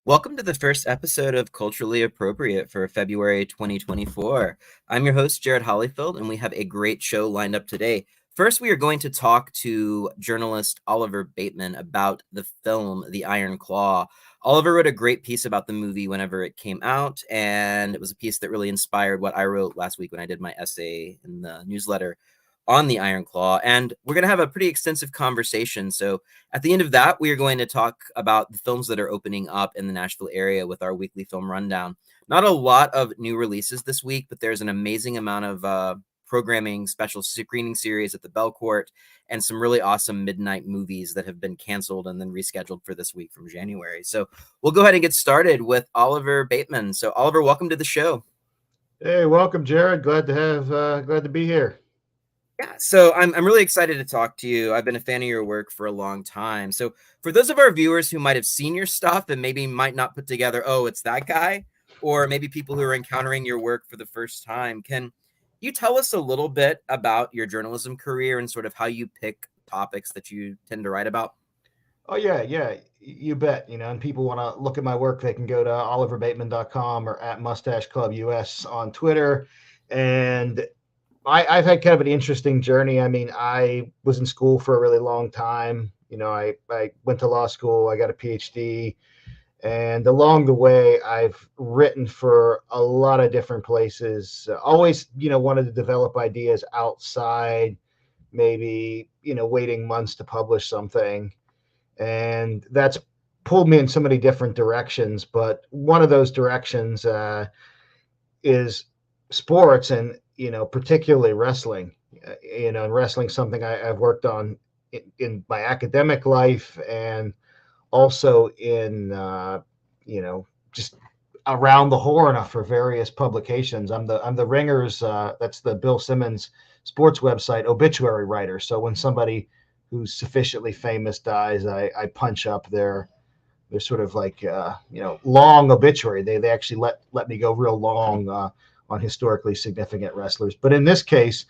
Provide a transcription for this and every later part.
Welcome to the first episode of Culturally Appropriate for February 2024. I'm your host, Jerod Hollyfield, and we have a great show lined up today. First, we are going to talk to journalist Oliver Bateman about the film The Iron Claw. Oliver wrote a great piece about the movie whenever it came out, and it was a piece that really inspired what I wrote last week when I did my essay in the newsletter on the Iron Claw. And we're going to have a pretty extensive conversation. So at the end of that, we are going to talk about the films that are opening up in the Nashville area with our weekly film rundown. Not a lot of new releases this week, but there's an amazing amount of programming, special screening series at the Belcourt, and some really awesome midnight movies that have been canceled and then rescheduled for this week from January. So we'll go ahead and get started with Oliver Bateman. So Oliver, welcome to the show. Hey, welcome, Jerod. Glad to be here. Yeah, so I'm really excited to talk to you. I've been a fan of your work for a long time. So for those of our viewers who might have seen your stuff and maybe might not put together, oh, it's that guy, or maybe people who are encountering your work for the first time, can you tell us a little bit about your journalism career and sort of how you pick topics that you tend to write about? Oh yeah, you bet. And people want to look at my work, they can go to oliverbateman.com or at Mustache Club US on Twitter. And I've had kind of an interesting journey. I mean, I was in school for a really long time. I went to law school, I got a PhD, and along the way, I've written for a lot of different places. Always, wanted to develop ideas outside, maybe, waiting months to publish something. And that's pulled me in so many different directions. But one of those directions is sports, and particularly wrestling. And wrestling something I've worked on in my academic life, and also in just around the horn for various publications. I'm the Ringers. That's the Bill Simmons sports website obituary writer. So when somebody who's sufficiently famous dies, I punch up their sort of like long obituary. They actually let me go real long on historically significant wrestlers. But in this case,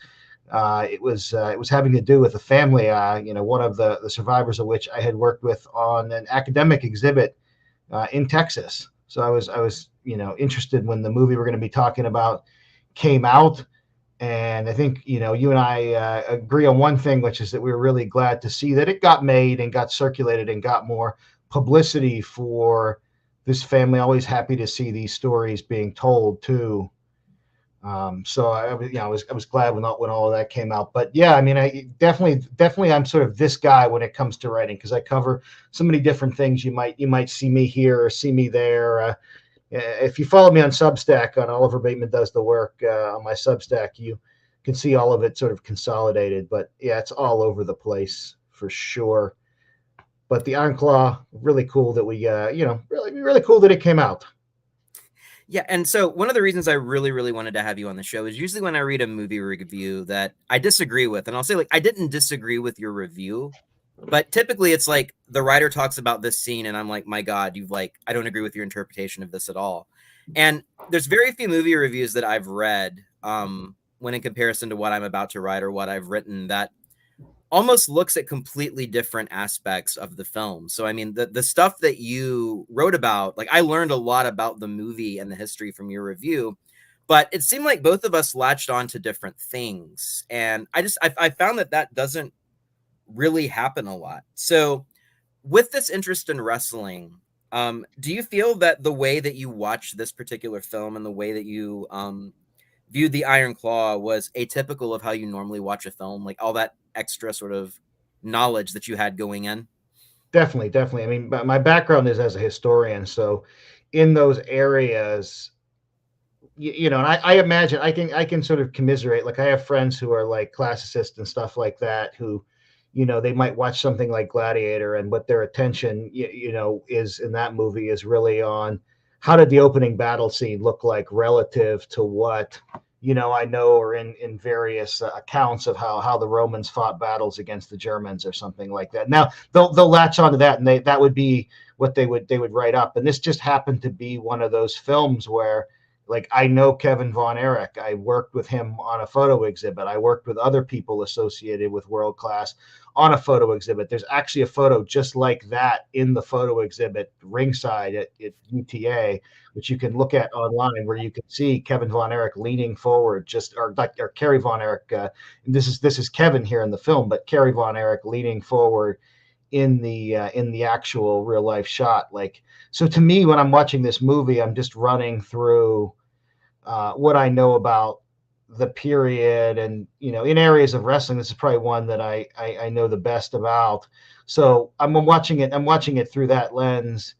it was having to do with a family. One of the survivors of which I had worked with on an academic exhibit in Texas. So I was interested when the movie we're going to be talking about came out. And I think, you and I agree on one thing, which is that we were really glad to see that it got made and got circulated and got more publicity for this family. Always happy to see these stories being told too. So I was glad when all of that came out. But yeah, I mean, I definitely I'm sort of this guy when it comes to writing, because I cover so many different things. You might see me here or see me there. If you follow me on Substack, on Oliver Bateman Does the Work on my Substack, you can see all of it sort of consolidated. But yeah, it's all over the place for sure. But the Iron Claw, really cool that we, really cool that it came out. Yeah, and so one of the reasons I really wanted to have you on the show is usually when I read a movie review that I disagree with, and I'll say, like, I didn't disagree with your review, but typically it's like the writer talks about this scene and I'm like, my God, I don't agree with your interpretation of this at all. And there's very few movie reviews that I've read when in comparison to what I'm about to write or what I've written that almost looks at completely different aspects of the film. So, I mean, the stuff that you wrote about, like, I learned a lot about the movie and the history from your review, but it seemed like both of us latched on to different things. And I found that doesn't really happen a lot. So with this interest in wrestling, do you feel that the way that you watched this particular film and the way that you viewed the Iron Claw was atypical of how you normally watch a film, like all that extra sort of knowledge that you had going in? Definitely. I mean, my background is as a historian, so in those areas, and I imagine I can sort of commiserate. Like, I have friends who are like classicists and stuff like that, who, they might watch something like Gladiator, and what their attention, is in that movie is really on how did the opening battle scene look like relative to what, I know, or in various accounts of how the Romans fought battles against the Germans or something like that. Now they'll latch onto that, and that would be what they would write up. And this just happened to be one of those films where, like, I know Kevin Von Erich. I worked with him on a photo exhibit. I worked with other people associated with world class on a photo exhibit. There's actually a photo just like that in the photo exhibit ringside at UTA, which you can look at online, where you can see Kevin Von Erich leaning forward, or Kerry Von Erich. This is Kevin here in the film, but Kerry Von Erich leaning forward in the actual real life shot. Like, so to me, when I'm watching this movie, I'm just running through what I know about the period, and in areas of wrestling, this is probably one that I know the best about. So I'm watching it through that lens.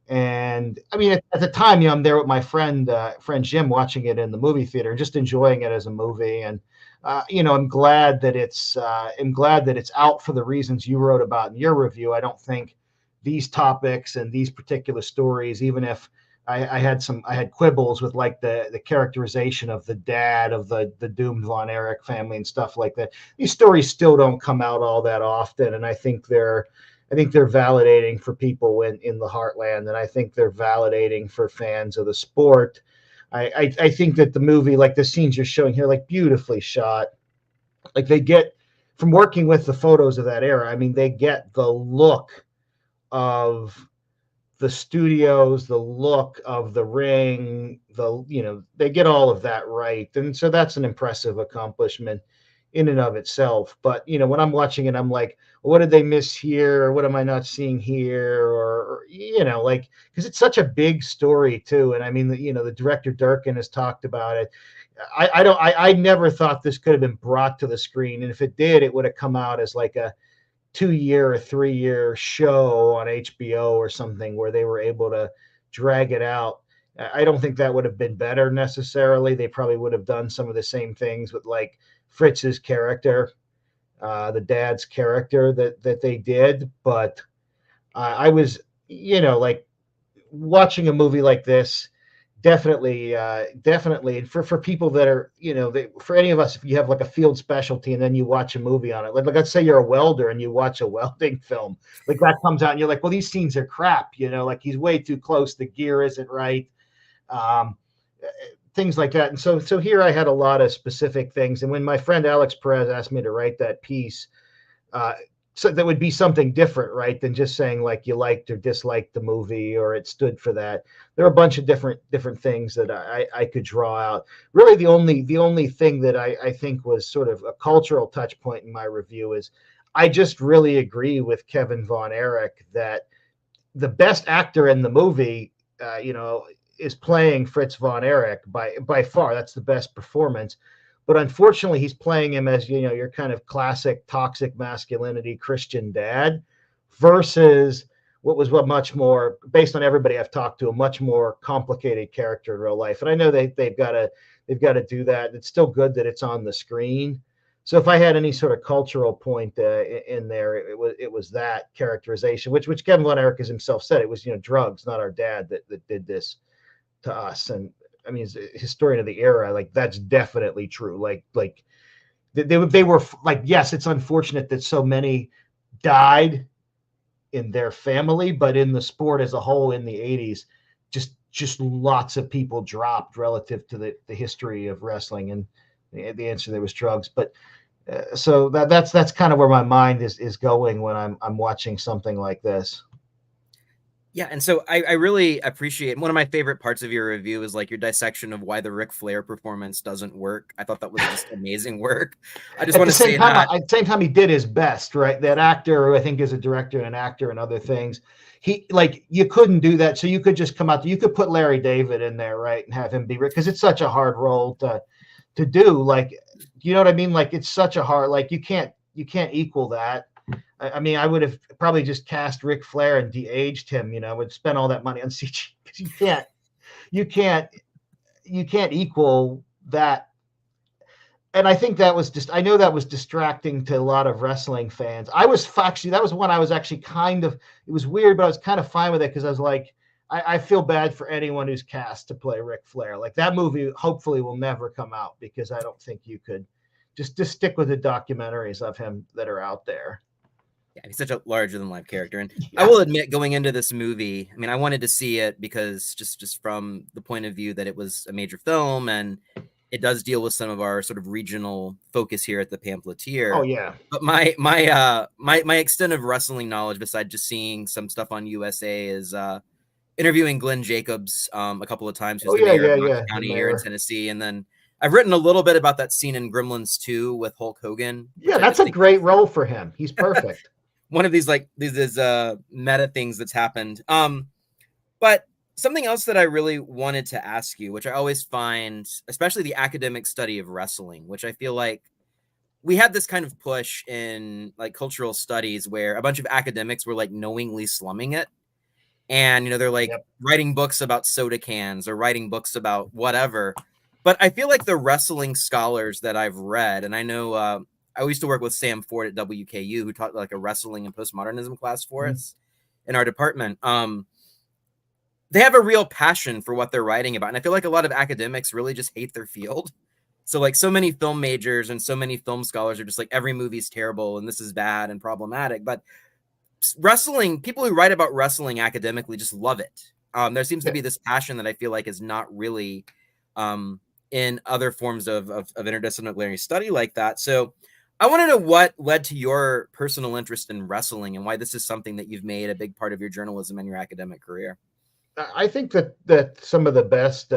And I mean, at the time, I'm there with my friend Jim, watching it in the movie theater, just enjoying it as a movie. And I'm glad that it's out for the reasons you wrote about in your review. I don't think these topics and these particular stories, even if I had quibbles with, like, the characterization of the dad of the doomed Von Erich family and stuff like that. These stories still don't come out all that often, and I think they're validating for people in the heartland, and I think they're validating for fans of the sport. I think that the movie, like the scenes you're showing here, like, beautifully shot. Like, they get, from working with the photos of that era, I mean, they get the look of the studios, the look of the ring, they get all of that right. And so that's an impressive accomplishment in and of itself. But, when I'm watching it, I'm like, well, what did they miss here? Or what am I not seeing here? Or like, because it's such a big story too. And I mean, the director Durkin has talked about it. I never thought this could have been brought to the screen. And if it did, it would have come out as like a 2-year or 3-year show on HBO or something, where they were able to drag it out. I don't think that would have been better necessarily. They probably would have done some of the same things with, like, Fritz's character, the dad's character that they did. But I was, like, watching a movie like this, definitely, and for people that are, for any of us, if you have, like, a field specialty and then you watch a movie on it, like, let's say you're a welder and you watch a welding film, like, that comes out and you're like, well, these scenes are crap, like, he's way too close, the gear isn't right, um, things like that. And so here I had a lot of specific things, and when my friend Alex Perez asked me to write that piece, uh, so that would be something different, right, than just saying, like, you liked or disliked the movie or it stood for that. There are a bunch of different things that I could draw out. Really, the only thing that I think was sort of a cultural touch point in my review is, I just really agree with Kevin Von Erich that the best actor in the movie, is playing Fritz Von Erich by far. That's the best performance. But unfortunately, he's playing him as, your kind of classic toxic masculinity Christian dad, versus what was much more, based on everybody I've talked to, a much more complicated character in real life. And I know they've got to do that. It's still good that it's on the screen. So if I had any sort of cultural point in there, it was that characterization, which Kevin Von Erich has himself said, it was, drugs, not our dad, that did this to us. And I mean, as a historian of the era, like, that's definitely true. Like they were like, yes, it's unfortunate that so many died in their family, but in the sport as a whole in the 80s, just lots of people dropped relative to the history of wrestling. And the answer there was drugs. But so that's kind of where my mind is going when I'm watching something like this. Yeah, and so I really appreciate, one of my favorite parts of your review is, like, your dissection of why the Ric Flair performance doesn't work. I thought that was just amazing work. I just want to say that. At the same time, he did his best, right? That actor, who I think is a director and an actor and other things, he, like, you couldn't do that. So you could just come out, you could put Larry David in there, right, and have him be, because it's such a hard role to do. Like, you know what I mean? Like, it's such a hard, like, you can't equal that. I mean, I would have probably just cast Ric Flair and de-aged him, would spend all that money on CG, because you can't equal that. And I think I know that was distracting to a lot of wrestling fans. That was one I was actually it was weird, but I was kind of fine with it, because I was like, I feel bad for anyone who's cast to play Ric Flair. Like, that movie hopefully will never come out, because I don't think you could just stick with the documentaries of him that are out there. Yeah, he's such a larger than life character. And I Yeah. will admit, going into this movie, I mean, I wanted to see it because just from the point of view that it was a major film, and it does deal with some of our sort of regional focus here at the Oh Pamphleteer. yeah. But my extent of wrestling knowledge, besides just seeing some stuff on USA, is interviewing Glenn Jacobs a couple of times, who's Oh the yeah, mayor of yeah, Knox yeah. The County here in mayor. Tennessee, and then I've written a little bit about that scene in Gremlins 2 with Hulk Hogan, Yeah, which I that's just a think is great role for him. He's perfect. one of these like these meta things that's happened. But something else that I really wanted to ask you, which I always find, especially the academic study of wrestling, which I feel like we had this kind of push in like cultural studies where a bunch of academics were like knowingly slumming it. And, they're like Yep. writing books about soda cans or writing books about whatever. But I feel like the wrestling scholars that I've read, and I know I used to work with Sam Ford at WKU, who taught like a wrestling and postmodernism class for Mm-hmm. us in our department. They have a real passion for what they're writing about. And I feel like a lot of academics really just hate their field. So like so many film majors and so many film scholars are just like every movie's terrible and this is bad and problematic. But wrestling, people who write about wrestling academically just love it. There seems to Yeah. be this passion that I feel like is not really in other forms of interdisciplinary study like that. So I want to know what led to your personal interest in wrestling and why this is something that you've made a big part of your journalism and your academic career. I think that some of the best.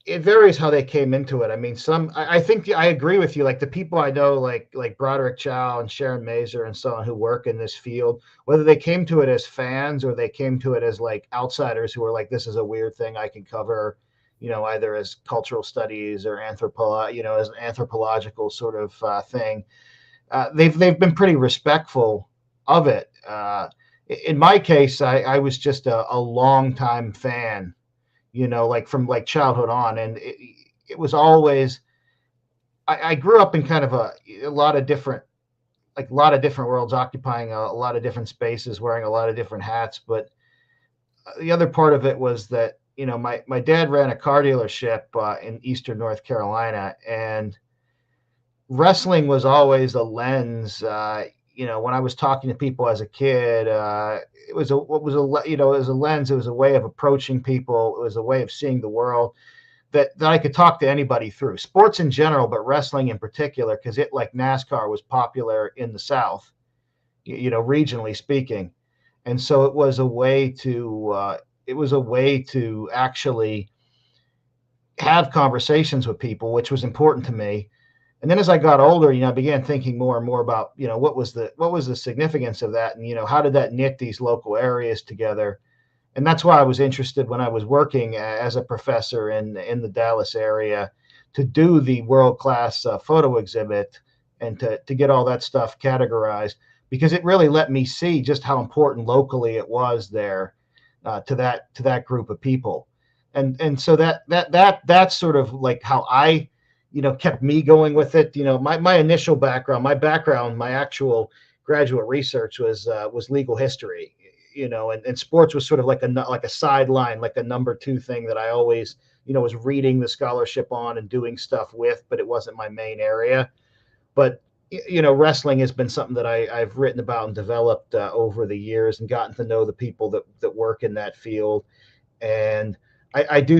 It varies how they came into it. I mean, I think I agree with you. Like the people I know, like Broderick Chow and Sharon Mazer and so on, who work in this field, whether they came to it as fans or they came to it as like outsiders who are like, this is a weird thing I can cover, either as cultural studies or as an anthropological sort of thing. They've been pretty respectful of it. In my case, I was just a long time fan, like from like childhood on. And it was always, I grew up in kind of a lot of different, like a lot of different worlds, occupying a lot of different spaces, wearing a lot of different hats. But the other part of it was that, my dad ran a car dealership in Eastern North Carolina, and wrestling was always a lens. When I was talking to people as a kid, it was a lens. It was a way of approaching people. It was a way of seeing the world that I could talk to anybody through. Sports in general, but wrestling in particular, because it, like NASCAR, was popular in the South, regionally speaking, and so it was a way to actually have conversations with people, which was important to me. And then as I got older, I began thinking more and more about, what was the significance of that, and how did that knit these local areas together. And that's why I was interested when I was working as a professor in the Dallas area to do the world class photo exhibit and to get all that stuff categorized, because it really let me see just how important locally it was there to that group of people. And so that's sort of like how I kept me going with it. My initial background, my actual graduate research was legal history, and sports was sort of like a sideline, like a number two thing that I always, was reading the scholarship on and doing stuff with, but it wasn't my main area. But wrestling has been something that I've written about and developed over the years, and gotten to know the people that work in that field. And I do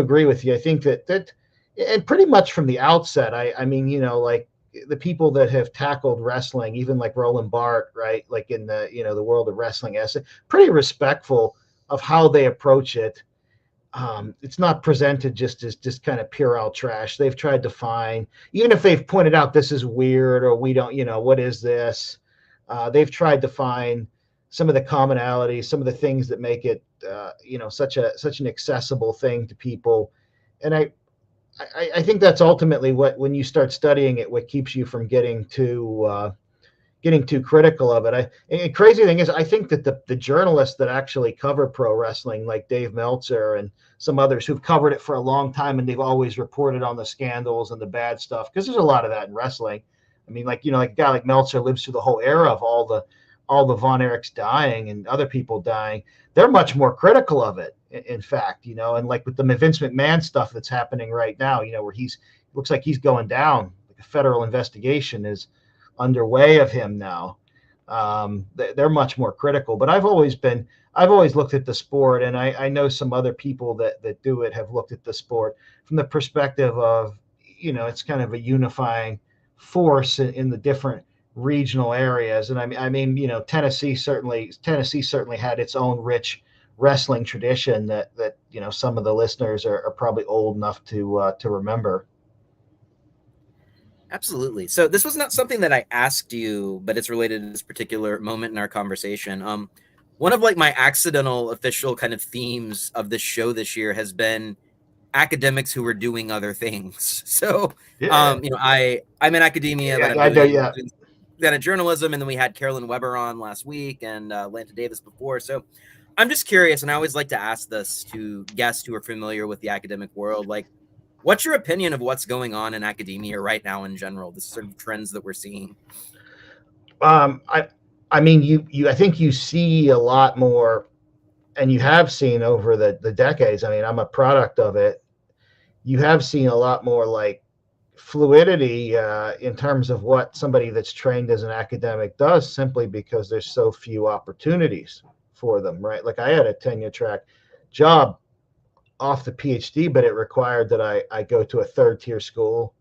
agree with you. I think that and pretty much from the outset, I mean, like the people that have tackled wrestling, even like Roland Barthes, right? Like in the world of wrestling essay, pretty respectful of how they approach it. It's not presented just as just kind of pure out trash. They've tried to find, even if they've pointed out this is weird or we don't, what is this? They've tried to find some of the commonalities, some of the things that make it, such an accessible thing to people. And I think that's ultimately what, when you start studying it, what keeps you from getting too critical of it. And crazy thing is, I think that the journalists that actually cover pro wrestling, like Dave Meltzer and some others who've covered it for a long time, and they've always reported on the scandals and the bad stuff, because there's a lot of that in wrestling. I mean, like, like a guy like Meltzer lives through the whole era of all the Von Erichs dying and other people dying. They're much more critical of it, in fact, and like with the Vince McMahon stuff that's happening right now, where looks like he's going down, like a federal investigation is underway of him now. They're much more critical. But I've always looked at the sport, and I know some other people that do it have looked at the sport from the perspective of, it's kind of a unifying force in the different regional areas. And I mean, Tennessee certainly had its own rich wrestling tradition that some of the listeners are probably old enough to remember. Absolutely. So this was not something that I asked you, but it's related to this particular moment in our conversation. One of like my accidental official kind of themes of this show this year has been academics who are doing other things. So, Yeah, I'm in academia, but yeah, I'm I know. doing Yeah. kind of journalism, and then we had Carolyn Weber on last week and Lanta Davis before. So, I'm just curious, and I always like to ask this to guests who are familiar with the academic world, like, what's your opinion of what's going on in academia right now in general? The sort of trends that we're seeing. I mean, I think you see a lot more, and you have seen over the decades. I mean, I'm a product of it. You have seen a lot more like fluidity in terms of what somebody that's trained as an academic does, simply because there's so few opportunities for them, right? Like I had a tenure track job off the PhD, but it required that I go to a third tier school,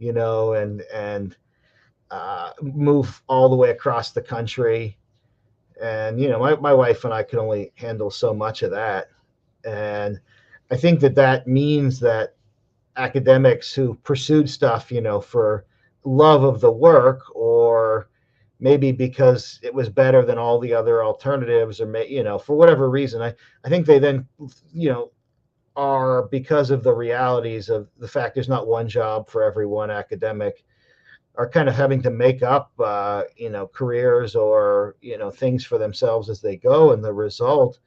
and move all the way across the country. And my wife and I could only handle so much of that. And I think that means that academics who pursued stuff, for love of the work, or maybe because it was better than all the other alternatives, or for whatever reason, I think they then, are, because of the realities of the fact there's not one job for every one academic, are kind of having to make up, careers, or things for themselves as they go. And the result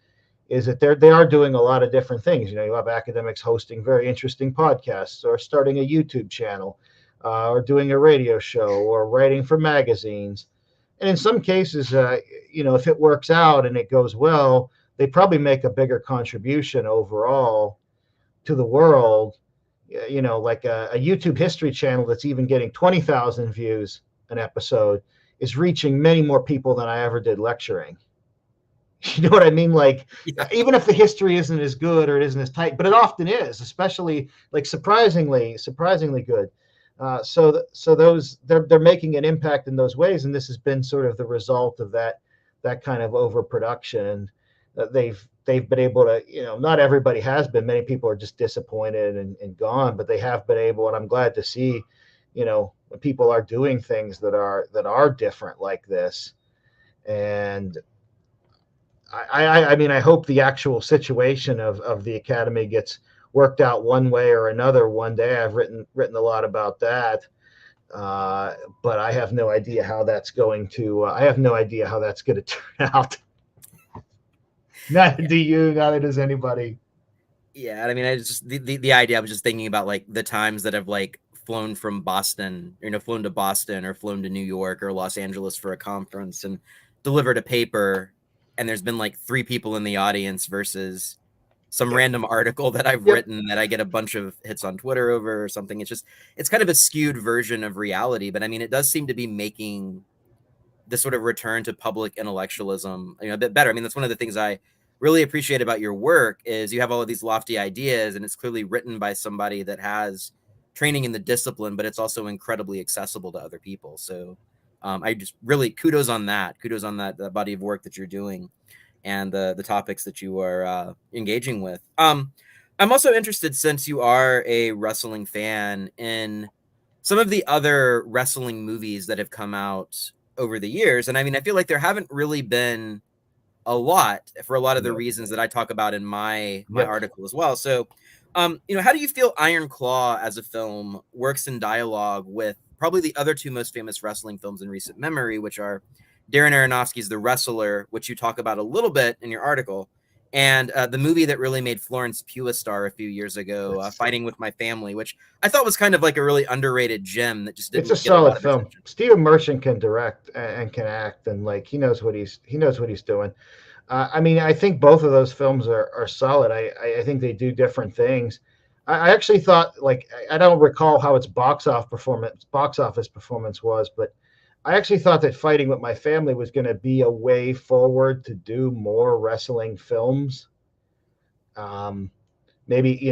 is that they are doing a lot of different things. You have academics hosting very interesting podcasts, or starting a YouTube channel, or doing a radio show, or writing for magazines. And in some cases, if it works out and it goes well, they probably make a bigger contribution overall to the world. Like a YouTube history channel that's even getting 20,000 views an episode is reaching many more people than I ever did lecturing. You know what I mean? Like, Yeah. even if the history isn't as good or it isn't as tight, but it often is, especially like surprisingly good. So those they're making an impact in those ways, and this has been sort of the result of that kind of overproduction. They've been able to, not everybody has been. Many people are just disappointed and gone, but they have been able, and I'm glad to see, when people are doing things that are different like this. And I mean, I hope the actual situation of the academy gets worked out one way or another one day. I've written a lot about that, but I have no idea how that's going to. I have no idea how that's going to turn out. Neither Yeah. do you. Neither does anybody. Yeah. I mean, I just, the idea, I was just thinking about like the times that I've like flown from Boston, flown to Boston or flown to New York or Los Angeles for a conference and delivered a paper. And there's been like three people in the audience versus some Yep. random article that I've Yep. written that I get a bunch of hits on Twitter over or something. It's kind of a skewed version of reality, but I mean, it does seem to be making this sort of return to public intellectualism, a bit better. I mean, that's one of the things I really appreciate about your work is you have all of these lofty ideas, and it's clearly written by somebody that has training in the discipline, but it's also incredibly accessible to other people. So I just really kudos on that. Kudos on that body of work that you're doing and the topics that you are engaging with. I'm also interested, since you are a wrestling fan, in some of the other wrestling movies that have come out over the years. And I mean, I feel like there haven't really been a lot for a lot of the Yep. reasons that I talk about in my Yep. article as well. So, how do you feel Iron Claw as a film works in dialogue with probably the other two most famous wrestling films in recent memory, which are Darren Aronofsky's The Wrestler, which you talk about a little bit in your article, and the movie that really made Florence Pugh a star a few years ago, It's Fighting with My Family, which I thought was kind of like a really underrated gem that just it's a didn't get a lot solid of film. attention. Stephen Merchant can direct and can act, and like he knows what he's doing. I mean, I think both of those films are solid. I think they do different things. I actually thought, like, I don't recall how its box office performance was, but I actually thought that Fighting with My Family was going to be a way forward to do more wrestling films. Um, maybe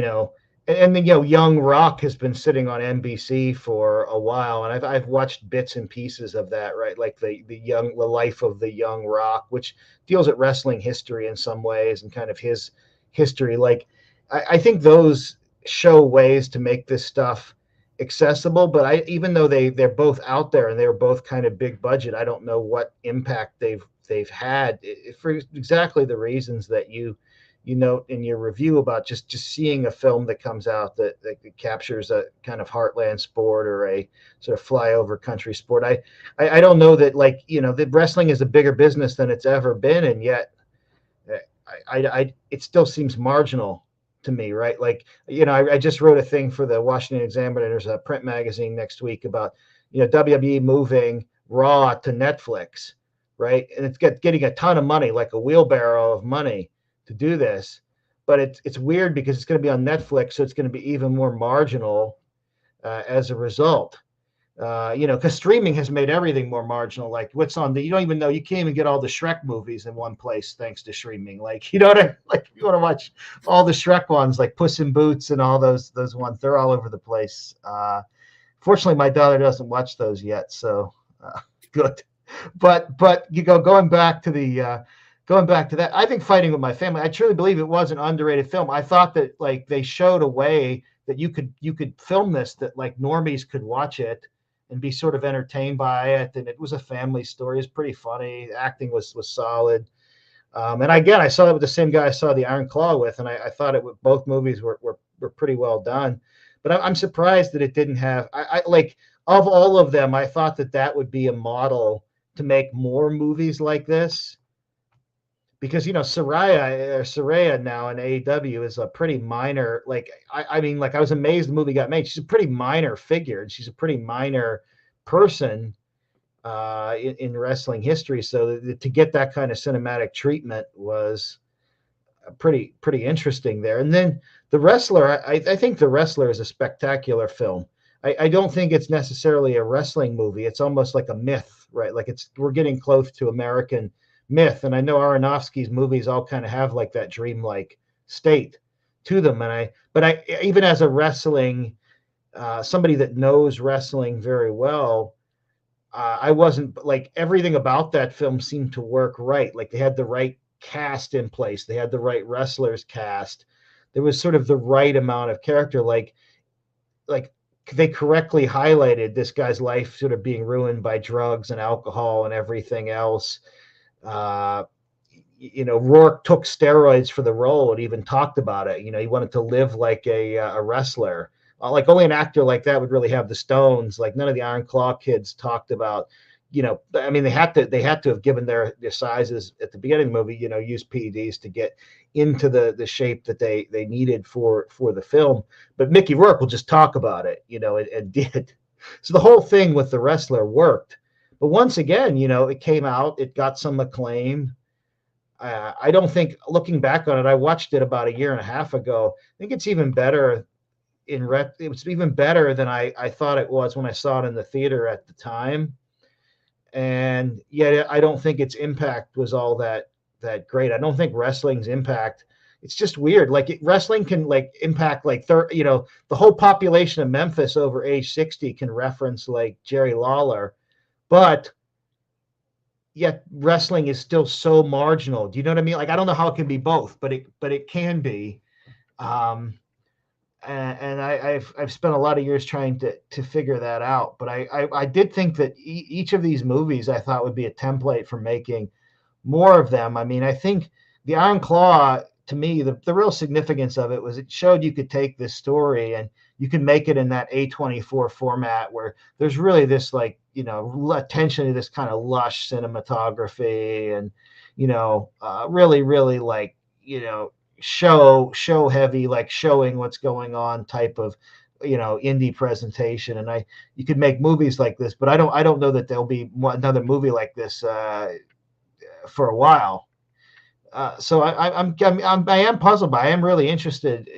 and then Young Rock has been sitting on NBC for a while, and I've watched bits and pieces of that, right? Like the life of the Young Rock, which deals at wrestling history in some ways and kind of his history. Like I think those show ways to make this stuff accessible, but even though they're both out there and they're both kind of big budget, I don't know what impact they've had for exactly the reasons that you note in your review about just seeing a film that comes out that captures a kind of heartland sport or a sort of flyover country sport. I don't know that, like, the wrestling is a bigger business than it's ever been, and yet it still seems marginal to me, right? Like, I just wrote a thing for the Washington Examiner. There's a print magazine next week about WWE moving Raw to Netflix, right? And it's getting a ton of money, like a wheelbarrow of money to do this, but it's weird because it's going to be on Netflix, so it's going to be even more marginal as a result. Because streaming has made everything more marginal. Like, what's on you don't even know, you can't even get all the Shrek movies in one place thanks to streaming. Like, what like, you want to watch all the Shrek ones, like Puss in Boots and all those ones, they're all over the place. Fortunately, my daughter doesn't watch those yet, so good. But going back to that, I think Fighting with My Family, I truly believe it was an underrated film. I thought that, like, they showed a way that you could film this, that like normies could watch it and be sort of entertained by it. And it was a family story. It's pretty funny. The acting was solid. And again, I saw it with the same guy I saw the Iron Claw with, and I thought both movies were pretty well done. But I'm surprised that it didn't have. I like, of all of them, I thought that would be a model to make more movies like this. Because Saraya now in AEW is a pretty minor. Like, I mean, like, I was amazed the movie got made. She's a pretty minor figure, and she's a pretty minor person in wrestling history. So to get that kind of cinematic treatment was pretty interesting there. And then The Wrestler, I think The Wrestler is a spectacular film. I don't think it's necessarily a wrestling movie. It's almost like a myth, right? Like, we're getting close to American myth. And I know Aronofsky's movies all kind of have like that dreamlike state to them. But I even as a wrestling somebody that knows wrestling very well, I wasn't, like, everything about that film seemed to work right. Like, they had the right cast in place. They had the right wrestlers cast. There was sort of the right amount of character. Like they correctly highlighted this guy's life sort of being ruined by drugs and alcohol and everything else. Rourke took steroids for the role and even talked about it. He wanted to live like a wrestler. Like, only an actor like that would really have the stones. Like, none of the Iron Claw kids talked about, I mean, they had to have given their sizes at the beginning of the movie, use PEDs to get into the shape that they needed for the film. But Mickey Rourke will just talk about it, and did. So the whole thing with The Wrestler worked. But once again, it came out, it got some acclaim. I don't think, looking back on it, I watched it about a year and a half ago. I think it's even better it was even better than I thought it was when I saw it in the theater at the time. And yet I don't think its impact was all that great. I don't think wrestling's impact, it's just weird. Like, wrestling can, like, impact, like, the whole population of Memphis over age 60 can reference, like, Jerry Lawler, but yet wrestling is still so marginal. Do you know what I mean? Like, I don't know how it can be both, but it can be. And I've spent a lot of years trying to figure that out. But I did think that each of these movies I thought would be a template for making more of them. I mean, I think the Iron Claw, to me, the real significance of it was it showed you could take this story and you can make it in that A24 format where there's really this, like, attention to this kind of lush cinematography and, really, really, like, show heavy, like, showing what's going on type of, indie presentation. And you could make movies like this, but I don't know that there'll be another movie like this for a while. So I am puzzled by. I am really interested,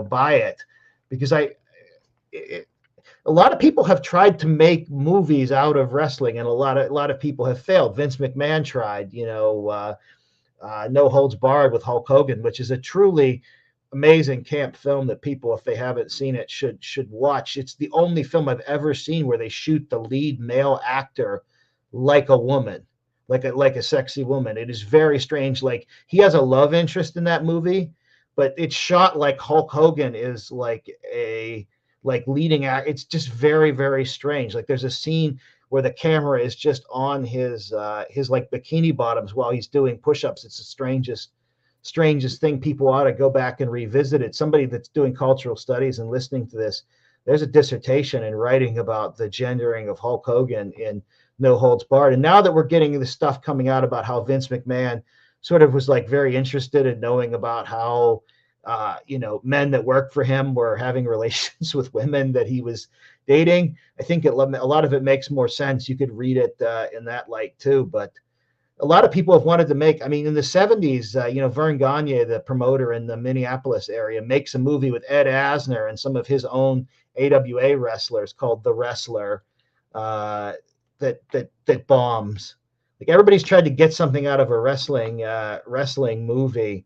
by it, because a lot of people have tried to make movies out of wrestling, and a lot of people have failed. Vince McMahon tried, No Holds Barred with Hulk Hogan, which is a truly amazing camp film that people, if they haven't seen it, should watch. It's the only film I've ever seen where they shoot the lead male actor like a woman, like a sexy woman. It is very strange. Like, he has a love interest in that movie, but it's shot like Hulk Hogan is like leading act. It's just very, very strange. Like, there's a scene where the camera is just on his like bikini bottoms while he's doing push-ups. It's the strangest thing. People ought to go back and revisit it. Somebody that's doing cultural studies and listening to this, there's a dissertation and writing about the gendering of Hulk Hogan in No Holds Barred. And now that we're getting the stuff coming out about how Vince McMahon sort of was like very interested in knowing about how men that worked for him were having relations with women that he was dating, I think a lot of it makes more sense. You could read it in that light too. But a lot of people have wanted to make, I mean, in the 70s, Vern Gagne, the promoter in the Minneapolis area, makes a movie with Ed Asner and some of his own AWA wrestlers called The Wrestler that bombs. Like, everybody's tried to get something out of a wrestling movie.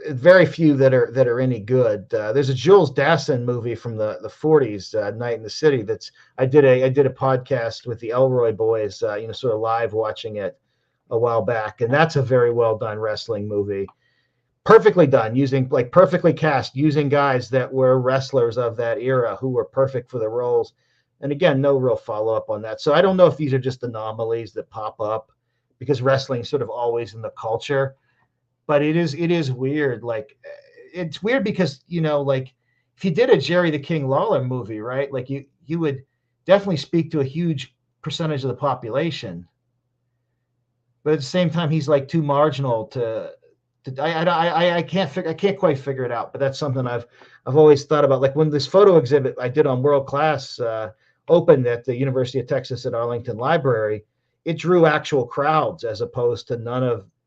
Very few that are any good. There's a Jules Dassin movie from the 40s, Night in the City. I did a podcast with the Elroy boys, sort of live watching it a while back, and that's a very well done wrestling movie. Perfectly done, perfectly cast, using guys that were wrestlers of that era who were perfect for the roles. And again, no real follow up on that. So I don't know if these are just anomalies that pop up because wrestling is sort of always in the culture. But it is weird. Like, it's weird because, like, if you did a Jerry the King Lawler movie, right? Like, you would definitely speak to a huge percentage of the population. But at the same time, he's like too marginal to I can't quite figure it out. But that's something I've always thought about. Like, when this photo exhibit I did on World Class opened at the University of Texas at Arlington Library, it drew actual crowds as opposed to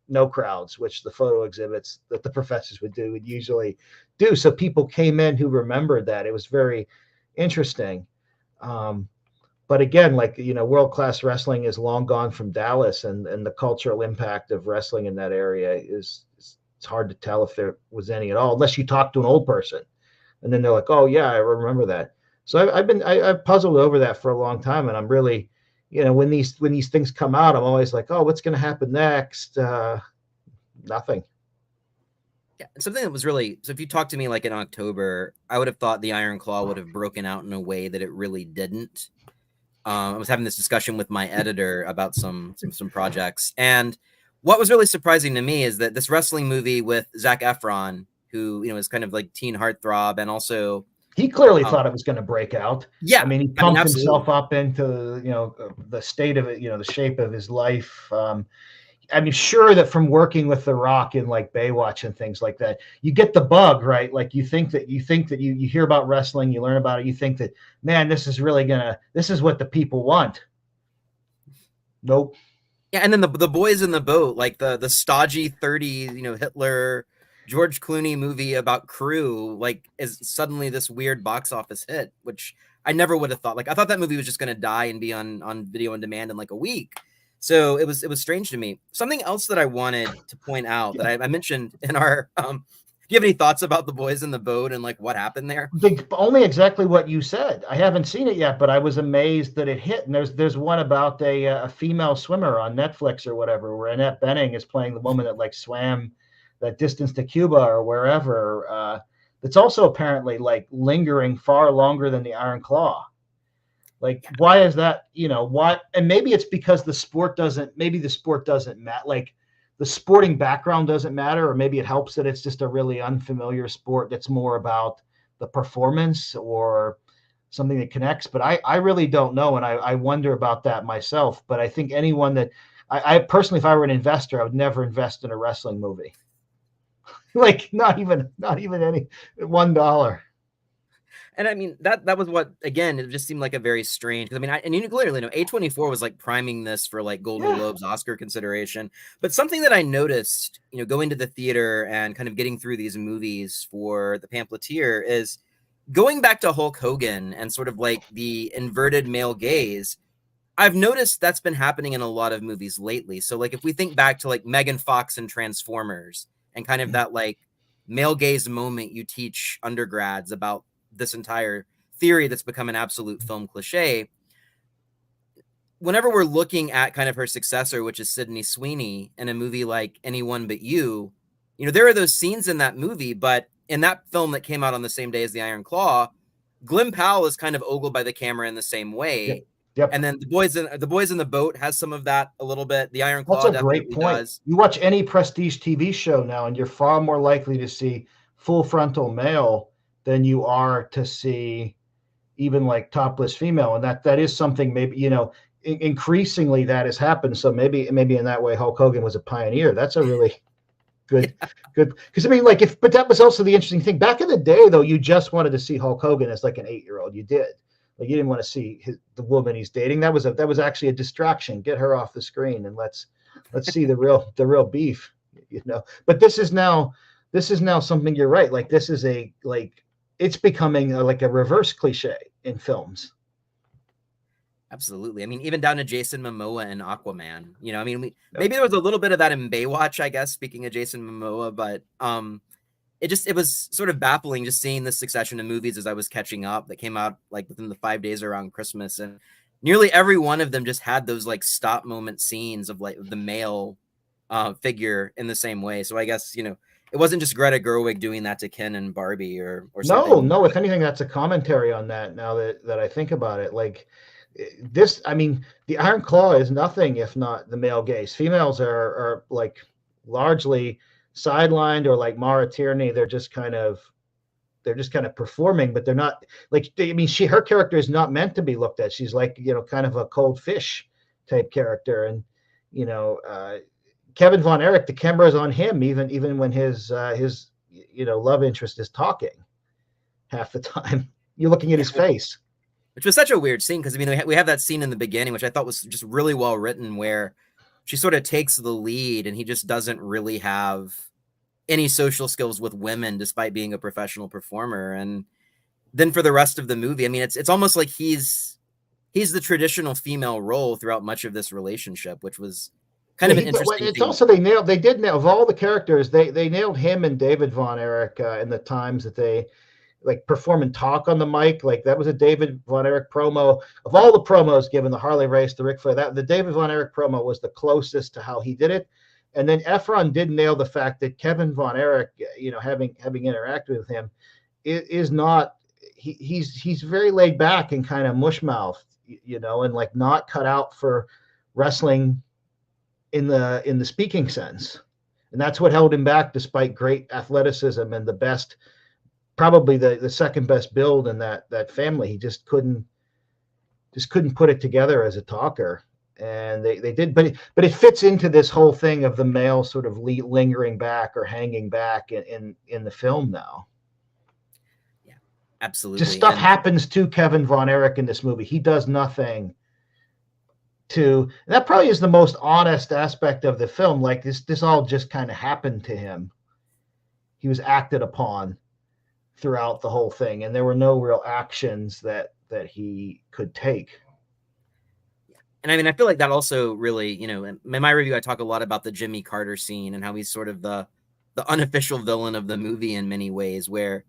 no crowds, which the photo exhibits that the professors would usually do. So people came in who remembered that. It was very interesting. But again, world-class wrestling is long gone from Dallas, and the cultural impact of wrestling in that area it's hard to tell if there was any at all, unless you talk to an old person and then they're like, oh yeah, I remember that. So I've puzzled over that for a long time, and I'm really, when these things come out, I'm always like, oh, what's going to happen next? Nothing. Yeah, something that was really, so if you talked to me like in October, I would have thought the Iron Claw would have broken out in a way that it really didn't. I was having this discussion with my editor about some projects, and what was really surprising to me is that this wrestling movie with Zac Efron, who is kind of like teen heartthrob, and also he clearly thought it was going to break out. Yeah, I mean, he pumped himself up into the state of it, the shape of his life. I'm sure that from working with The Rock in like Baywatch and things like that, you get the bug, right? Like, you think that you hear about wrestling, you learn about it, you think that, man, this is what the people want. Nope. Yeah, and then the boys in the boat, like the stodgy 30s, Hitler, George Clooney movie about crew, like, is suddenly this weird box office hit, which I never would have thought. Like, I thought that movie was just going to die and be on video on demand in like a week. So it was strange to me. Something else that I wanted to point out that I mentioned in our, do you have any thoughts about the boys in the boat and like what happened there? Only exactly what you said. I haven't seen it yet, but I was amazed that it hit. And there's one about a female swimmer on Netflix or whatever, where Annette Bening is playing the woman that like swam that distance to Cuba or wherever. That's also apparently like lingering far longer than the Iron Claw. Like, why is that? Why? And maybe it's because the sport doesn't matter. Like, the sporting background doesn't matter, or maybe it helps that it's just a really unfamiliar sport that's more about the performance or something that connects. But I really don't know, and I wonder about that myself. But I think anyone that I personally, if I were an investor, I would never invest in a wrestling movie. Like, not even any $1. And I mean that was what, again, it just seemed like a very strange, because I mean and you clearly know A24 was like priming this for like Golden Yeah. Globes, Oscar consideration. But something that I noticed, going to the theater and kind of getting through these movies for the pamphleteer is going back to Hulk Hogan and sort of like the inverted male gaze. I've noticed that's been happening in a lot of movies lately. So like if we think back to like Megan Fox and Transformers and kind of that like male gaze moment you teach undergrads about this entire theory that's become an absolute film cliche, whenever we're looking at kind of her successor, which is Sydney Sweeney, in a movie like Anyone But You, there are those scenes in that movie, but in that film that came out on the same day as The Iron Claw, Glen Powell is kind of ogled by the camera in the same Yep. way. Yep. And then the boys in the boat has some of that a little bit. The Iron That's Claw a great definitely point. does. You watch any prestige TV show now, and you're far more likely to see full frontal male than you are to see even like topless female, and that is something maybe increasingly that has happened. So maybe in that way, Hulk Hogan was a pioneer. That's a really good Yeah. good because I mean like but that was also the interesting thing back in the day though. You just wanted to see Hulk Hogan as like an 8-year-old. You did. Like you didn't want to see the woman he's dating. That was actually a distraction. Get her off the screen and let's see the real beef. But this is now something. You're right. Like this is it's becoming like a reverse cliche in films. Absolutely. I mean, even down to Jason Momoa and Aquaman. I mean, Yep. maybe there was a little bit of that in Baywatch, I guess, speaking of Jason Momoa, but it was sort of baffling just seeing this succession of movies as I was catching up that came out like within the 5 days around Christmas, and nearly every one of them just had those like stop moment scenes of like the male figure in the same way. So I guess it wasn't just Greta Gerwig doing that to Ken and Barbie or No, something. no. If anything, that's a commentary on that. Now that I think about it, like this, I mean, the Iron Claw is nothing if not the male gaze. Females are like largely sidelined, or like Mara Tierney. They're just kind of performing, but they're not like. I mean, her character is not meant to be looked at. She's like kind of a cold fish type character, and Kevin Von Erich, the camera is on him, even when his love interest is talking half the time. You're looking at Yeah, his face. which was such a weird scene because I mean we have that scene in the beginning which I thought was just really well written, where she sort of takes the lead and he just doesn't really have any social skills with women despite being a professional performer. And then for the rest of the movie, I mean it's almost like he's the traditional female role throughout much of this relationship, which was kind Yeah, of an interesting it's thing. also they did nail of all the characters. They nailed him and David Von Erich in the times that they like perform and talk on the mic. Like that was a David Von Erich promo. Of all the promos given, the Harley race, the Ric Flair, that the David Von Erich promo was the closest to how he did it. And then Efron did nail the fact that Kevin Von Erich, having interacted with him, is not. He's very laid back and kind of mushmouth, and like not cut out for wrestling in the speaking sense. And that's what held him back, despite great athleticism and the best, probably the second best build in that family. He just couldn't put it together as a talker. And they did, but it fits into this whole thing of the male sort of lingering back or hanging back in the film now. Yeah, Just absolutely. stuff And happens to Kevin Von Erich in this movie. He does nothing to. And that probably is the most honest aspect of the film. Like this all just kind of happened to him. He was acted upon throughout the whole thing, and there were no real actions that he could take. and I mean, I feel like that also really, in my review, I talk a lot about the Jimmy Carter scene and how he's sort of the unofficial villain of the movie in many ways, where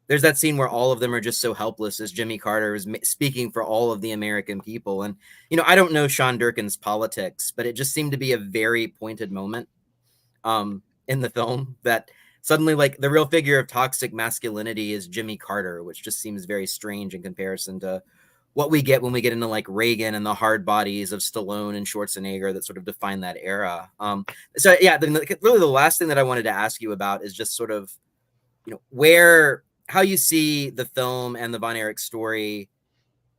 there's that scene where all of them are just so helpless as Jimmy Carter is speaking for all of the American people. And, I don't know Sean Durkin's politics, but it just seemed to be a very pointed moment in the film that suddenly like the real figure of toxic masculinity is Jimmy Carter, which just seems very strange in comparison to what we get when we get into like Reagan and the hard bodies of Stallone and Schwarzenegger that sort of define that era. So yeah, really the last thing that I wanted to ask you about is just sort of, how you see the film and the Von Erich story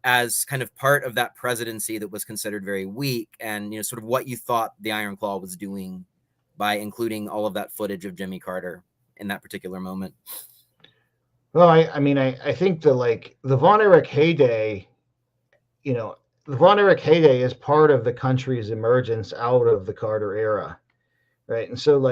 as kind of part of that presidency that was considered very weak, and sort of what you thought the Iron Claw was doing by including all of that footage of Jimmy Carter in that particular moment. Well, I mean, I think the Von Erich heyday, you know, the Von Erich heyday is part of the country's emergence out of the Carter era, right? And so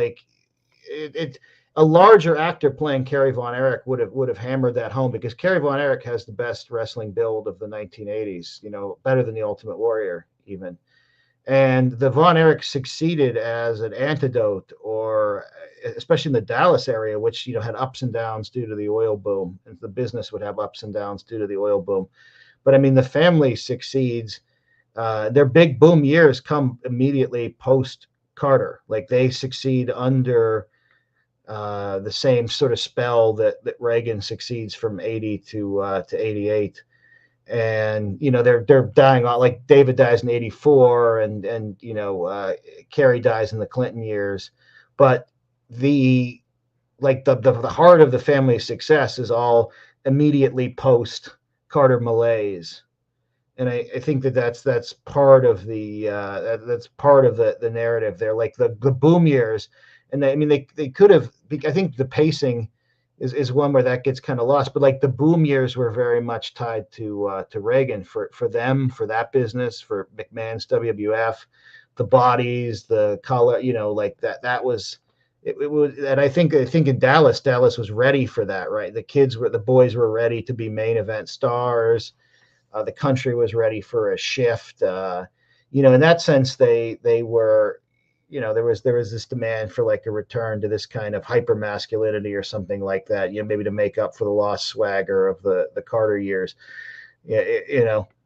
it a larger actor playing Kerry Von Erich would have hammered that home because Kerry Von Erich has the best wrestling build of the 1980s, better than the Ultimate Warrior even. And the Von Erich succeeded as an antidote, or especially in the Dallas area, which had ups and downs due to the oil boom, and the business would have ups and downs due to the oil boom. But I mean, the family succeeds. Their big boom years come immediately post Carter. Like they succeed under the same sort of spell that Reagan succeeds from 80 to 88. And they're dying off. Like David dies in 84, and Kerry dies in the Clinton years. But the the heart of the family's success is all immediately post Carter malaise. And I think that's part of that's part of the narrative there. Like the boom years, and I mean they could have. I think the pacing is one where that gets kind of lost. But like the boom years were very much tied to Reagan for them, for that business, for McMahon's WWF, the bodies, the color, like that was. It was, and I think in Dallas was ready for that, right? The boys were ready to be main event stars. The country was ready for a shift. In that sense, they were, there was this demand for like a return to this kind of hyper masculinity or something like that. Maybe to make up for the lost swagger of the Carter years.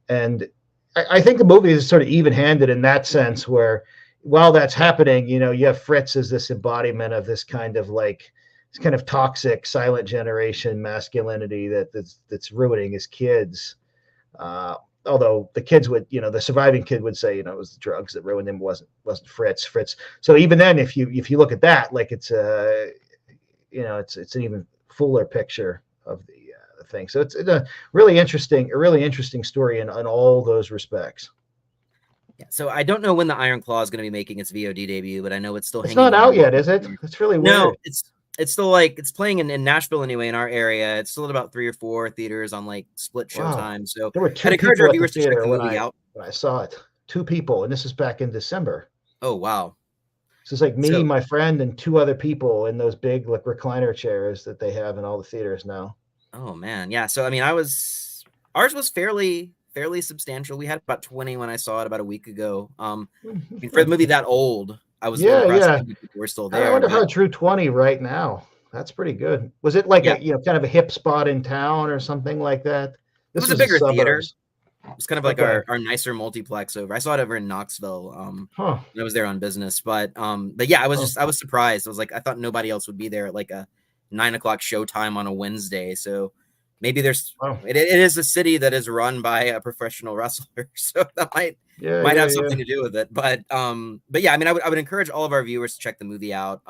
And I think the movie is sort of even handed in that sense, where while that's happening, you have Fritz as this embodiment of this kind of toxic silent generation masculinity that's ruining his kids. Although the kids would, the surviving kid would say, it was the drugs that ruined him, wasn't Fritz. So even then, if you look at that, like it's it's an even fuller picture of the thing. So it's a really interesting story in all those respects. Yeah, so I don't know when the Iron Claw is going to be making its VOD debut, but I know it's still It's hanging not out on. yet, is it? It's really weird. No, it's still it's playing in Nashville anyway, in our area. It's still at about 3 or 4 theaters on split showtime. So there were 2 I'd encourage people our at the viewers to check theater the when movie out. I saw it. 2 people, and this is back in December. Oh wow! So it's like me, my friend, and 2 other people in those big recliner chairs that they have in all the theaters now. Oh man, yeah. So I mean, ours was fairly substantial. We had about 20 when I saw it about a week ago. I mean, for the movie that old, I was a little impressed that people were still there. I wonder how it drew 20 right now. That's pretty good. Was it like a kind of a hip spot in town or something like that? This was a bigger theater. It was kind of like our nicer multiplex over. I saw it over in Knoxville. When I was there on business, but yeah, I was surprised. I was like, I thought nobody else would be there at like a 9 o'clock showtime on a Wednesday. So maybe it is a city that is run by a professional wrestler, so that might have something to do with it. But yeah, I mean, I would encourage all of our viewers to check the movie out,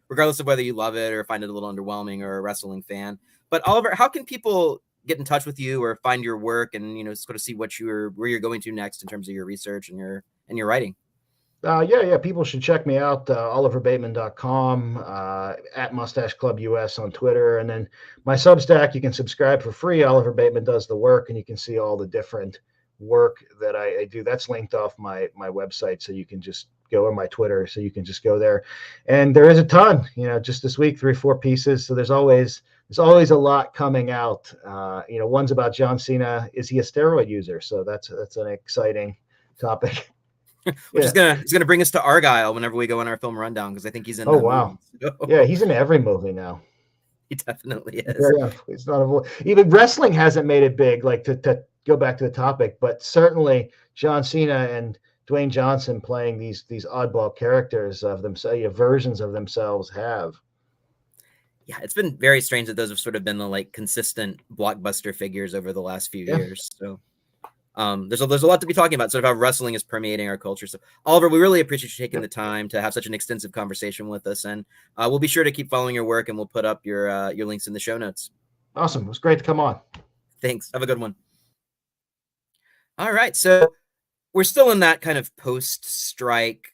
regardless of whether you love it or find it a little underwhelming or a wrestling fan. But Oliver, how can people get in touch with you or find your work and sort of see where you're going to next in terms of your research and your writing? People should check me out, oliverbateman.com, at Mustache Club US on Twitter. And then my Substack, you can subscribe for free. Oliver Bateman Does the Work, and you can see all the different work that I do. That's linked off my website, so you can just go, or my Twitter, so you can just go there. And there is a ton, just this week, 3 or 4 pieces. So there's always a lot coming out. One's about John Cena. Is he a steroid user? So that's an exciting topic. Which is gonna bring us to Argyle whenever we go on our film rundown, because I think he's in. Oh wow! Movie, so. Yeah, he's in every movie now. He definitely is. Yeah, it's not even wrestling hasn't made it big. Like to go back to the topic, but certainly John Cena and Dwayne Johnson playing these oddball characters of themselves, versions of themselves have. Yeah, it's been very strange that those have sort of been the consistent blockbuster figures over the last few years. So. There's a lot to be talking about, sort of how wrestling is permeating our culture. So, Oliver, we really appreciate you taking the time to have such an extensive conversation with us, and we'll be sure to keep following your work, and we'll put up your links in the show notes. Awesome. It was great to come on. Thanks. Have a good one. All right. So we're still in that kind of post-strike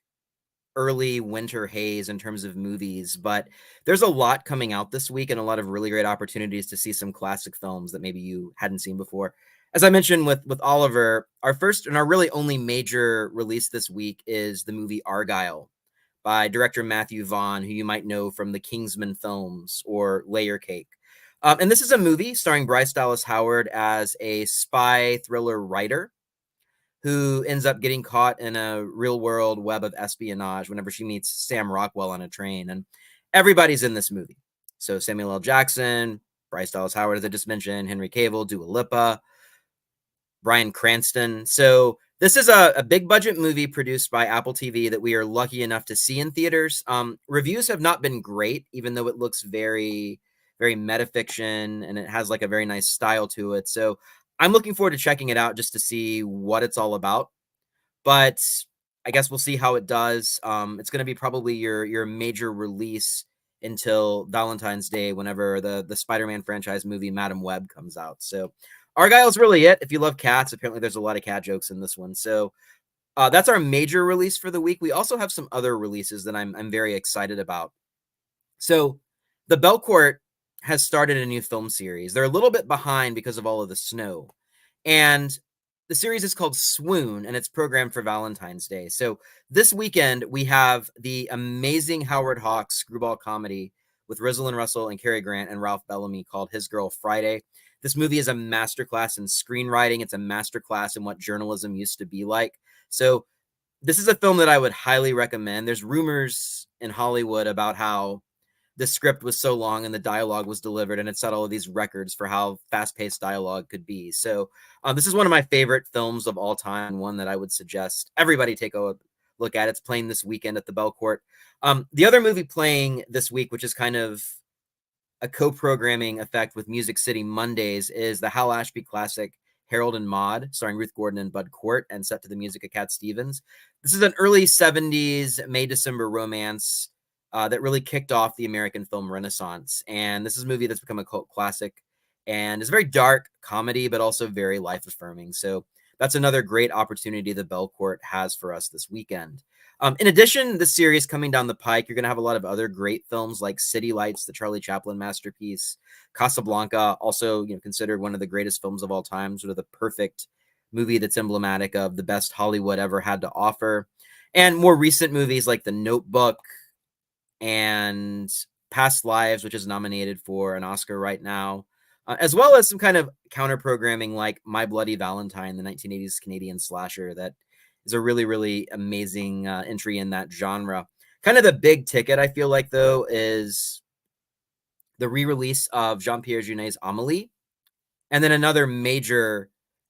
early winter haze in terms of movies, but there's a lot coming out this week and a lot of really great opportunities to see some classic films that maybe you hadn't seen before. As I mentioned with Oliver, our first and our really only major release this week is the movie Argylle by director Matthew Vaughn, who you might know from the Kingsman films or Layer Cake. And this is a movie starring Bryce Dallas Howard as a spy thriller writer who ends up getting caught in a real world web of espionage whenever she meets Sam Rockwell on a train. And everybody's in this movie. So Samuel L. Jackson, Bryce Dallas Howard, as I just mentioned, Henry Cavill, Dua Lipa, Bryan Cranston. So this is a big budget movie produced by Apple TV that we are lucky enough to see in theaters. Reviews have not been great, even though it looks very, very metafiction and it has like a very nice style to it. So I'm looking forward to checking it out just to see what it's all about. But I guess we'll see how it does. It's going to be probably your major release until Valentine's Day, whenever the Spider-Man franchise movie Madam Web comes out. So Argyle's really it. If you love cats, apparently there's a lot of cat jokes in this one. So that's our major release for the week. We also have some other releases that I'm very excited about. So the Belcourt has started a new film series. They're a little bit behind because of all of the snow. And the series is called Swoon, and it's programmed for Valentine's Day. So this weekend, we have the amazing Howard Hawks screwball comedy with Rosalind Russell and Cary Grant and Ralph Bellamy called His Girl Friday. This movie is a masterclass in screenwriting. It's a masterclass in what journalism used to be like. So this is a film that I would highly recommend. There's rumors in Hollywood about how the script was so long and the dialogue was delivered, and it set all of these records for how fast-paced dialogue could be. So this is one of my favorite films of all time, one that I would suggest everybody take a look at. It's playing this weekend at the Belcourt. The other movie playing this week, which is kind of a co-programming effect with Music City Mondays, is the Hal Ashby classic Harold and Maude, starring Ruth Gordon and Bud Cort, and set to the music of Cat Stevens. This is an early 70s May-December romance that really kicked off the American film renaissance. And this is a movie that's become a cult classic and is a very dark comedy, but also very life-affirming. So that's another great opportunity the Belcourt has for us this weekend. In addition, this series coming down the pike, you're going to have a lot of other great films like City Lights, the Charlie Chaplin masterpiece, Casablanca, also considered one of the greatest films of all time, sort of the perfect movie that's emblematic of the best Hollywood ever had to offer. And more recent movies like The Notebook and Past Lives, which is nominated for an Oscar right now, as well as some kind of counter programming like My Bloody Valentine, the 1980s Canadian slasher that is a really, really amazing entry in that genre. Kind of the big ticket, I feel like, though, is the re-release of Jean-Pierre Jeunet's Amélie. And then another major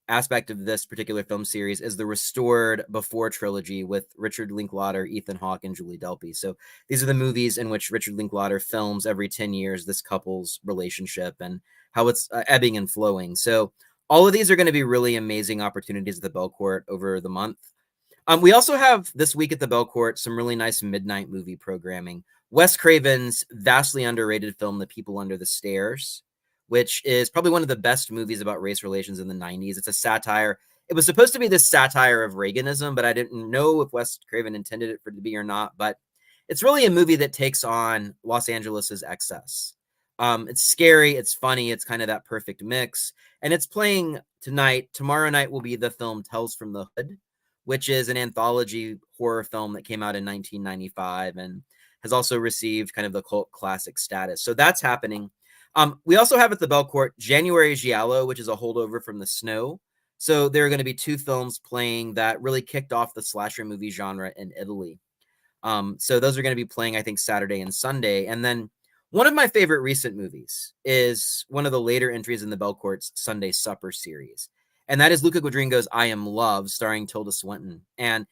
aspect of this particular film series is the restored Before trilogy with Richard Linklater, Ethan Hawke, and Julie Delpy. So these are the movies in which Richard Linklater films every 10 years this couple's relationship and how it's ebbing and flowing. So all of these are going to be really amazing opportunities at the Belcourt over the month. We also have this week at the Belcourt some really nice midnight movie programming. Wes Craven's vastly underrated film, The People Under the Stairs, which is probably one of the best movies about race relations in the 90s. It's a satire. It was supposed to be this satire of Reaganism, but I didn't know if Wes Craven intended it for it to be or not. But it's really a movie that takes on Los Angeles's excess. It's scary. It's funny. It's kind of that perfect mix. And it's playing tonight. Tomorrow night will be the film Tales from the Hood, which is an anthology horror film that came out in 1995 and has also received kind of the cult classic status. So that's happening. We also have at the Belcourt January Giallo, which is a holdover from The Snow. So there are going to be two films playing that really kicked off the slasher movie genre in Italy. So those are going to be playing, I think, Saturday and Sunday. And then one of my favorite recent movies is one of the later entries in the Belcourt's Sunday Supper series. And that is Luca Guadagnino's I Am Love, starring Tilda Swinton. And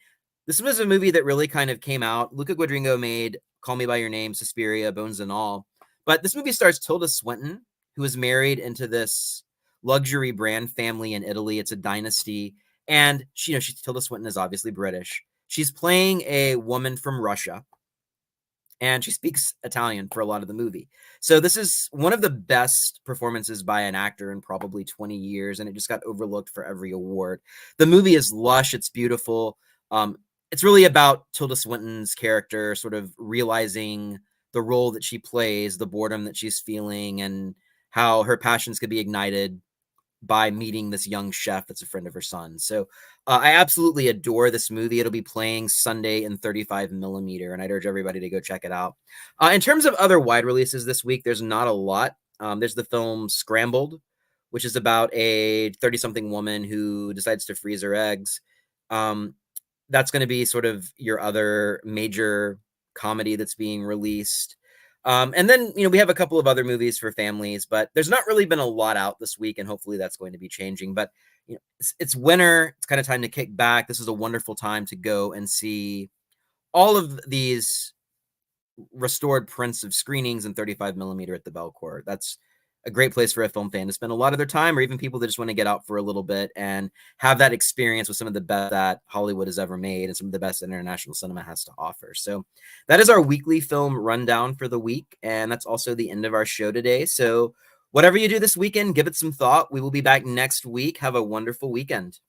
this was a movie that really kind of came out. Luca Guadagnino made Call Me By Your Name, Suspiria, Bones and All. But this movie stars Tilda Swinton, who is married into this luxury brand family in Italy. It's a dynasty. And Tilda Swinton is obviously British. She's playing a woman from Russia, and she speaks Italian for a lot of the movie. So this is one of the best performances by an actor in probably 20 years, and it just got overlooked for every award. The movie is lush. It's beautiful. it's really about Tilda Swinton's character sort of realizing the role that she plays, the boredom that she's feeling, and how her passions could be ignited by meeting this young chef that's a friend of her son. So I absolutely adore this movie. It'll be playing Sunday in 35 millimeter, and I'd urge everybody to go check it out. In terms of other wide releases this week, there's not a lot. There's the film Scrambled, which is about a 30-something woman who decides to freeze her eggs. That's going to be sort of your other major comedy that's being released. And then, we have a couple of other movies for families, but there's not really been a lot out this week, and hopefully that's going to be changing. But it's winter. It's kind of time to kick back. This is a wonderful time to go and see all of these restored prints of screenings in 35 millimeter at the Belcourt. That's a great place for a film fan to spend a lot of their time, or even people that just want to get out for a little bit and have that experience with some of the best that Hollywood has ever made and some of the best international cinema has to offer. So that is our weekly film rundown for the week. And that's also the end of our show today. So whatever you do this weekend, give it some thought. We will be back next week. Have a wonderful weekend.